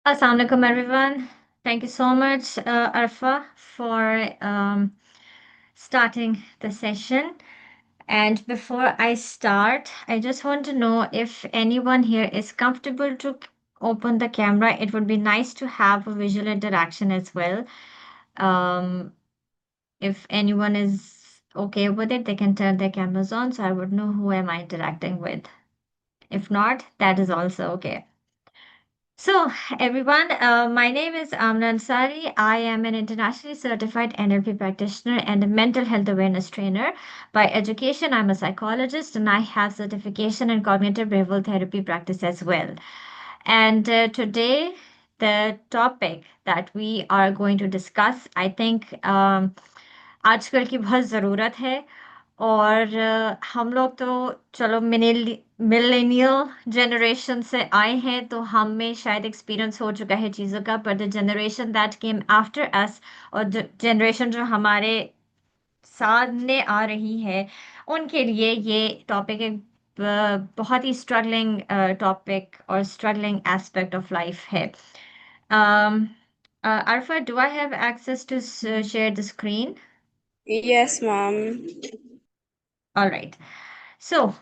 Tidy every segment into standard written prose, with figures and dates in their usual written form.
Assalamu alaikum, everyone. Thank you so much, Arfa, for starting the session. And before I start, I just want to know if anyone here is comfortable to open the camera. It would be nice to have a visual interaction as well. Um, if anyone is okay with it, they can turn their cameras on so I would know who am I interacting with. If not, that is also okay. So, everyone, my name is Amna Ansari. I am an internationally certified NLP practitioner and a mental health awareness trainer. By education, I'm a psychologist and I have certification in cognitive behavioral therapy practice as well. And today, the topic that we are going to discuss, I think आजकल की बहुत ज़रूरत है और हम लोग तो चलो मिलेनियल जनरेशन से आए हैं तो हम में शायद एक्सपीरियंस हो चुका है चीज़ों का पर the generation that came after us और जनरेशन जो हमारे सामने आ रही है उनके लिए ये टॉपिक एक बहुत ही स्ट्रगलिंग टॉपिक और स्ट्रगलिंग एस्पेक्ट ऑफ लाइफ है Arfa, do I have access to share the screen? Yes, ma'am. All right. So,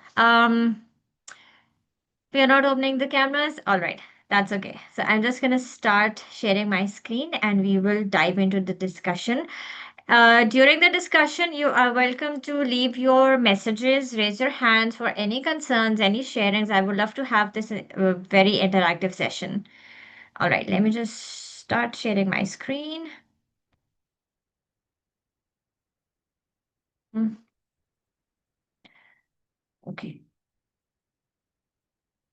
we are not opening the cameras. All right. That's okay. So I'm just going to start sharing my screen and we will dive into the discussion. During the discussion, you are welcome to leave your messages, raise your hands for any concerns, any sharings. I would love to have this very interactive session. All right. Let me just start sharing my screen. Hmm, okay.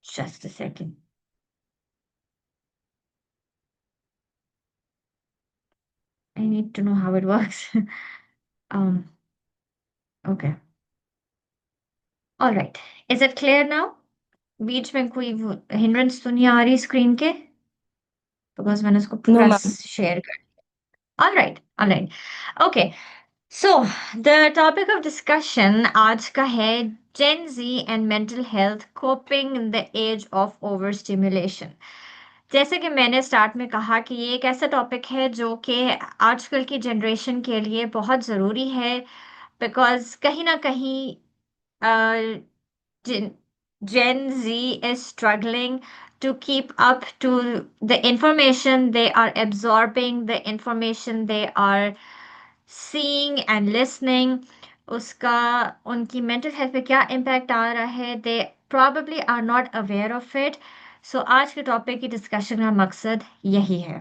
Just a second. I need to know how it works. um, okay. All right. Is it clear now? बीच में कोई hindrance तो नहीं आ रही screen के because मैंने उसको No, पूरा ma'am. Share कर all right okay so the topic of discussion आज का है Gen Z and mental health coping in the age of over stimulation जैसे कि मैंने स्टार्ट में कहा कि ये एक ऐसा टॉपिक है जो कि आजकल की जनरेशन के लिए बहुत ज़रूरी है बिकॉज कहीं ना कहीं Gen Z is struggling to keep up to the information they are absorbing, the information they are seeing and listening. उसका उनकी mental health पे क्या impact आ रहा है they probably are not aware of it. So आज के topic की discussion का मकसद यही है.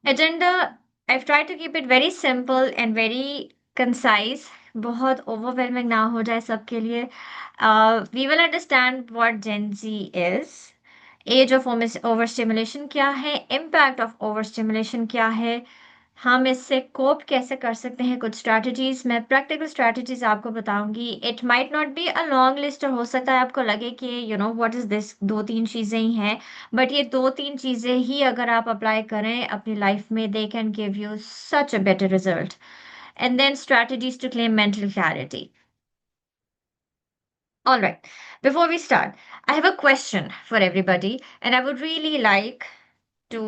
Agenda, I've tried to keep it very simple and very concise. बहुत overwhelming ना हो जाए सबके लिए. We will understand what Gen Z is. Age of overstimulation क्या है? Impact of overstimulation क्या है? हम इससे कोप कैसे कर सकते हैं कुछ स्ट्रैटेजीज मैं प्रैक्टिकल स्ट्रैटेजीज आपको बताऊंगी it might not be a long list और हो सकता है आपको लगे कि you know what is this दो तीन चीजें ही हैं बट ये दो तीन चीजें ही अगर आप अप्लाई करें अपनी लाइफ में they can give you such a better result and then strategies to claim mental clarity all right before we start I have a question for everybody and I would really like to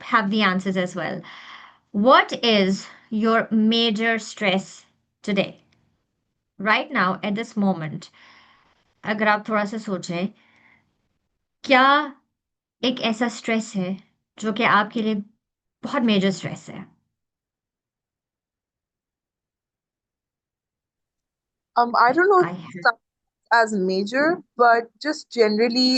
have the answers as well. What is your major stress today? Right now, at this moment, अगर आप थोड़ा सा सोचें, क्या एक ऐसा stress है जो कि आपके लिए बहुत मेजर स्ट्रेस है? I don't know if I it have. starts as major, but just generally,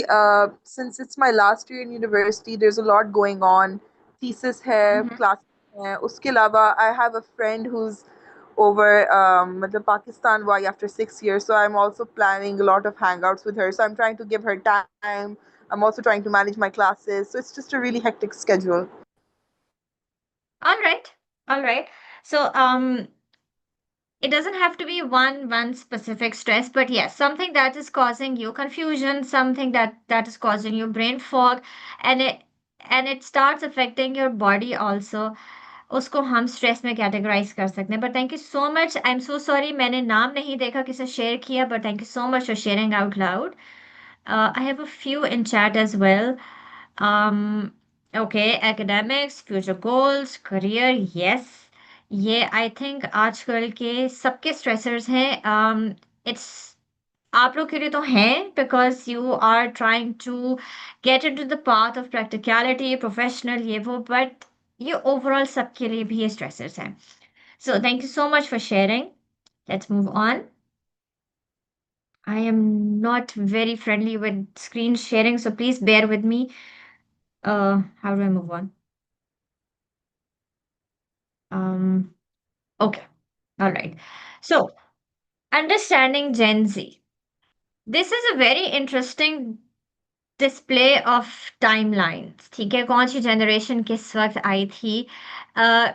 since it's my last year in university, there's a lot going on. Thesis hai, Mhm. class hai. Uske alawa, I have a friend who's over matlab Pakistan why after 6 years. So I'm also planning a lot of hangouts with her. So I'm trying to give her time. I'm also trying to manage my classes. So it's just a really hectic schedule. All right, all right. So, it doesn't have to be one specific stress, but yes, something that is causing you confusion, something that is causing you brain fog, and it starts affecting your body also. उसको हम stress में categorise कर सकते हैं but thank you so much I am so sorry मैंने नाम नहीं देखा किसे शेयर किया but thank you so much for sharing out loud I have a few in chat as well okay, academics, future goals, career, yes, ये I think आजकल के सबके स्ट्रेसर्स हैं। इट्स आप लोग के लिए तो हैं because you are trying to get into the path of practicality, professional, ये वो, बट ये ओवरऑल सबके लिए भी ये स्ट्रेसर्स हैं। So thank you so much for sharing. Let's move on. I am not very friendly with screen sharing, so please bear with me. How do I move on? Um, okay, all right. So, understanding Gen Z. This is a very interesting display of timelines. ठीक है, कौन सी generation किस वक्त आई थी?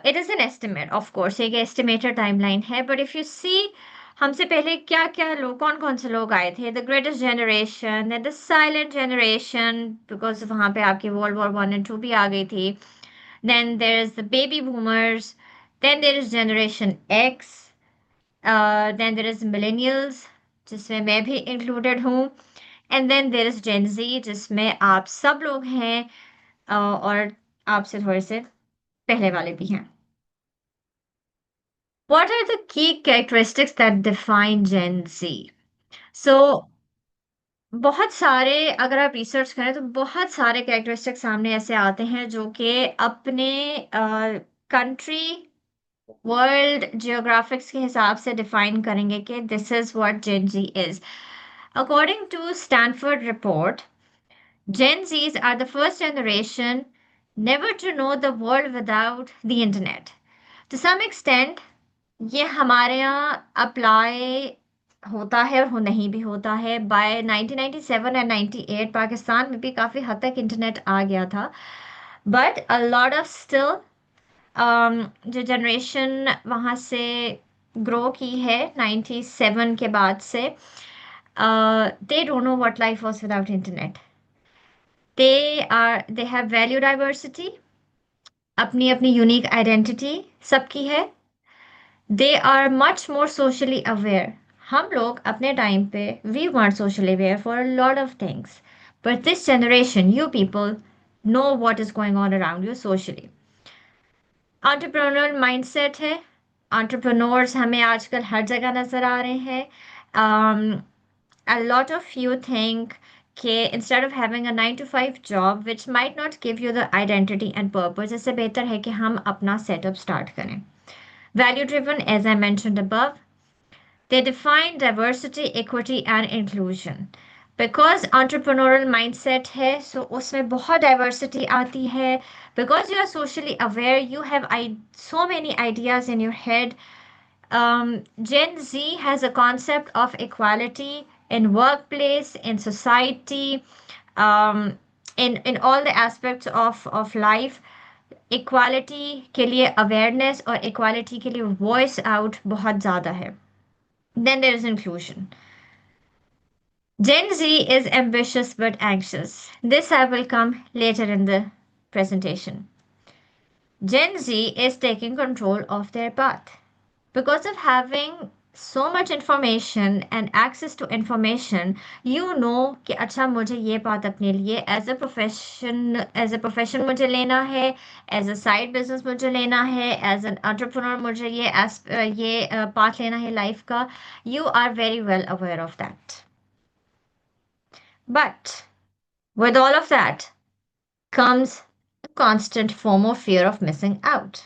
It is an estimate, of course एक estimated timeline है, but if you see हमसे पहले क्या क्या लोग, कौन कौन से लोग आए थे? The greatest generation, the silent generation, because वहाँ पे आपकी वर्ल्ड वॉर 1 एंड 2 भी आ गई थी। Then there is the baby boomers, then there is generation X, then there is millennials, जिसमें मैं भी इंक्लूडेड हूँ, and then there is Gen Z, जिसमें आप सब लोग हैं, और आपसे थोड़े से पहले वाले भी हैं। What are the key characteristics that define Gen Z? So, बहुत सारे, अगर आप रिसर्च करें तो बहुत सारे कैरेक्टरिस्टिक्स सामने ऐसे आते हैं जो कि अपने कंट्री, वर्ल्ड जियोग्राफिक्स के हिसाब से डिफाइन करेंगे कि this is what Gen Z is. According to Stanford report, Gen Zs are the first generation never to know the world without the internet. To some extent, ये हमारे यहाँ apply होता है और हो नहीं भी होता है। बाय 1997 एंड 98 पाकिस्तान में भी काफ़ी हद तक इंटरनेट आ गया था, but a lot of still जो जनरेशन वहाँ से ग्रो की है 97 के बाद से, they don't know what life was without internet. They have value diversity, अपनी अपनी यूनिक आइडेंटिटी सबकी है। They are much more socially aware. हम लोग अपने टाइम पे we weren't socially aware for a lot of things, but this generation, you people, know what is going on around you socially. Entrepreneurial mindset है। entrepreneurs हमें आजकल हर जगह नजर आ रहे हैं। A lot of you think कि instead of having a 9 to 5 job which might not give you the identity and purpose, इससे बेहतर है कि हम अपना setup start करें। Value driven, as I mentioned above, they define diversity, equity, and inclusion. Because entrepreneurial mindset है, so उसमें बहुत diversity आती है. Because you are socially aware, you have so many ideas in your head. Gen Z has a concept of equality in workplace, in society, um, in all the aspects of life. Equality के लिए awareness और equality के लिए voice out बहुत ज़्यादा है। Then there is inclusion. Gen Z is ambitious but anxious. This I will come later in the presentation. Gen Z is taking control of their path. Because of having so much information and access to information, you know कि अच्छा मुझे ये बात अपने लिए as a profession मुझे लेना है, एज अ साइड बिजनेस मुझे लेना है, एज एन एंटरप्रेन्योर मुझे ये पार्ट लेना है लाइफ का। You are very well aware of that, but with all of that comes a constant FOMO, fear of missing out.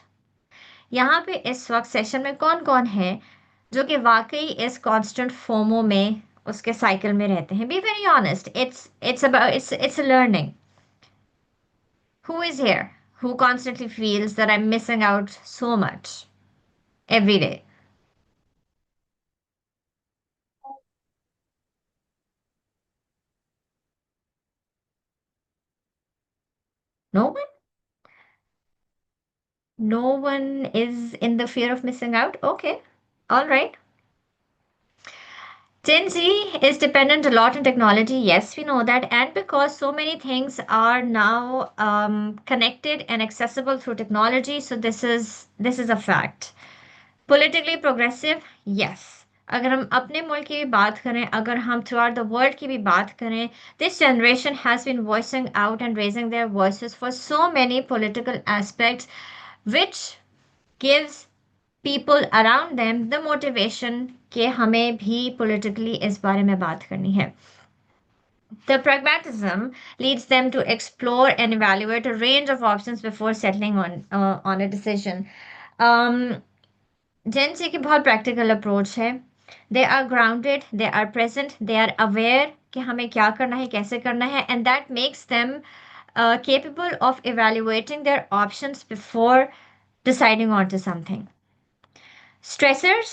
यहाँ पे इस वक्त सेशन में कौन कौन है जो कि वाकई इस कांस्टेंट फोमो में उसके साइकिल में रहते हैं? Be very honest, it's about it's learning. Who is here who constantly feels that I am missing out so much every day? No one? No one is in the fear of missing out? Okay, all right. Gen Z is dependent a lot on technology. Yes, we know that. And because so many things are now connected and accessible through technology, so this is a fact. Politically progressive, yes. अगर हम अपने मुल्क की भी बात करें, अगर हम थ्रू आउट द वर्ल्ड की भी बात करें, this generation has been voicing out and raising their voices for so many political aspects which gives people around them the motivation कि हमें भी politically इस बारे में बात करनी है. The pragmatism leads them to explore and evaluate a range of options before settling on a decision. Um, Gen Z की बहुत practical approach है. They are grounded, they are present, they are aware कि हमें क्या करना है, कैसे करना है, and that makes them capable of evaluating their options before deciding onto something. Stressors.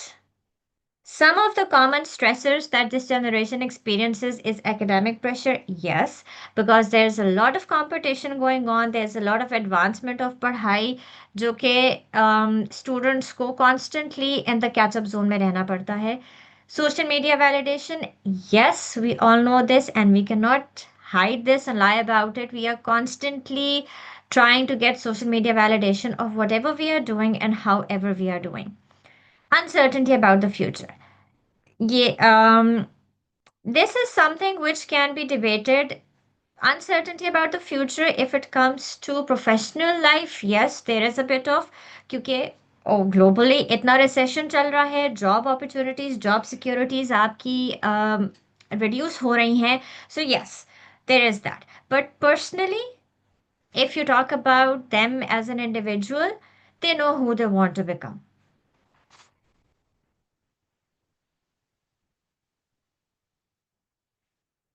Some of the common stressors that this generation experiences is academic pressure, yes, because there's a lot of competition going on, there's a lot of advancement of पढ़ाई जो कि students को constantly in the catch-up zone में रहना पड़ता है. Social media validation, yes, we all know this and we cannot hide this and lie about it. We are constantly trying to get social media validation of whatever we are doing and however we are doing. Uncertainty about the future. Yeah, this is something which can be debated. Uncertainty about the future, if it comes to professional life, yes, there is a bit of, क्योंकि globally इतना recession चल रहा है, job opportunities, job securities आपकी reduce हो रही हैं. So yes, there is that. But personally, if you talk about them as an individual, they know who they want to become.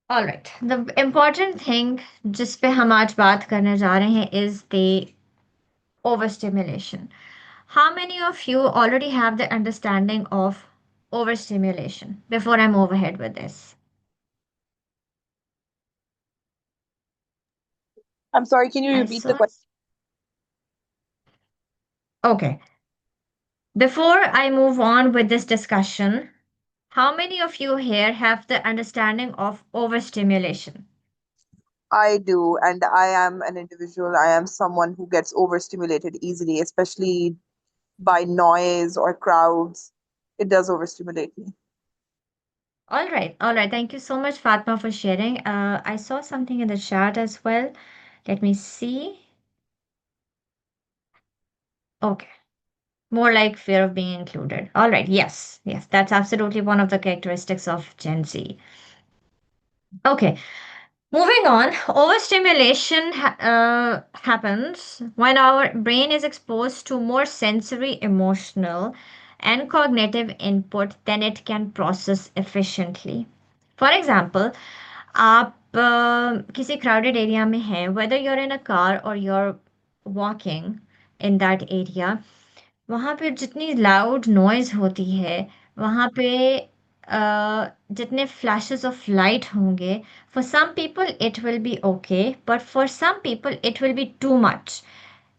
All right. The important thing जिस पे हम आज बात करने जा रहे हैं is the overstimulation. How many of you already have the understanding of overstimulation before I move ahead with this? I'm sorry, can you I repeat the saw. question? Okay. Before I move on with this discussion, how many of you here have the understanding of overstimulation? I do, and I am an individual. I am someone who gets overstimulated easily, especially by noise or crowds. It does overstimulate me. All right. All right. Thank you so much, Fatma, for sharing. I saw something in the chat as well. Let me see. Okay. More like fear of being included. All right. Yes. Yes. That's absolutely one of the characteristics of Gen Z. Okay. Moving on. Overstimulation happens when our brain is exposed to more sensory, emotional, and cognitive input than it can process efficiently. For example, आप किसी crowded area में हैं, whether you're in a car or you're walking in that area, वहाँ पे जितनी loud noise होती है, वहाँ पे जितने फ्लैशेस ऑफ लाइट होंगे, for some people it will be okay, but for some people it will be too much.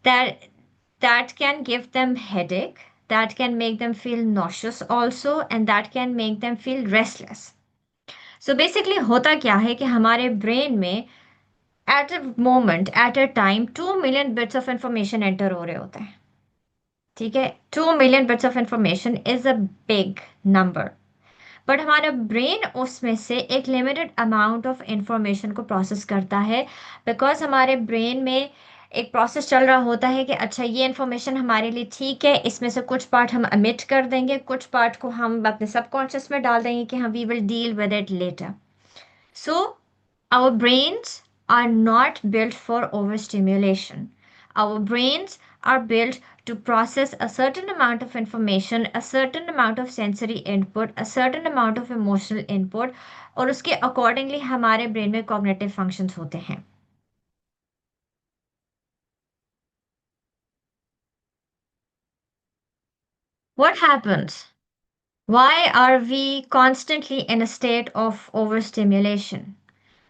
That can give them headache, that can make them feel nauseous also, and that can make them feel restless. So basically होता क्या है कि हमारे brain में at a moment at a time 2 million bits of information enter हो रहे होते हैं. ठीक है, 2 million bits of information is a big number. But हमारा ब्रेन उसमें से एक लिमिटेड अमाउंट ऑफ इंफॉर्मेशन को प्रोसेस करता है, बिकॉज हमारे ब्रेन में एक प्रोसेस चल रहा होता है कि अच्छा ये इन्फॉर्मेशन हमारे लिए ठीक है, इसमें से कुछ पार्ट हम अमिट कर देंगे, कुछ पार्ट को हम अपने सबकॉन्शियस में डाल देंगे कि हम we will deal with it later. So, our brains are not built for overstimulation. Our brains are built to process a certain amount of information, a certain amount of sensory input, a certain amount of emotional input, और उसके accordingly हमारे brain में cognitive functions होते हैं. What happens? Why are we constantly in a state of overstimulation?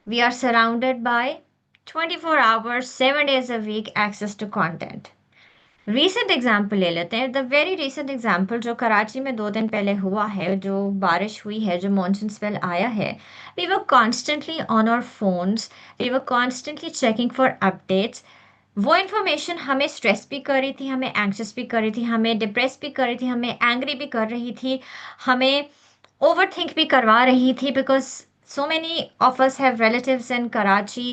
We are surrounded by 24 hours, 7 days a week access to content. Recent example ले लेते हैं. The very recent example जो कराची में 2 दिन पहले हुआ है, जो बारिश हुई है, जो मॉनसून स्पेल आया है. We were constantly on our phones, we were constantly checking for updates. वो इन्फॉर्मेशन हमें स्ट्रेस भी कर रही थी, हमें एंक्शस भी कर रही थी, हमें डिप्रेस भी कर रही थी, हमें एंग्री भी कर रही थी, हमें overthink भी करवा रही थी because so many of us have relatives in Karachi.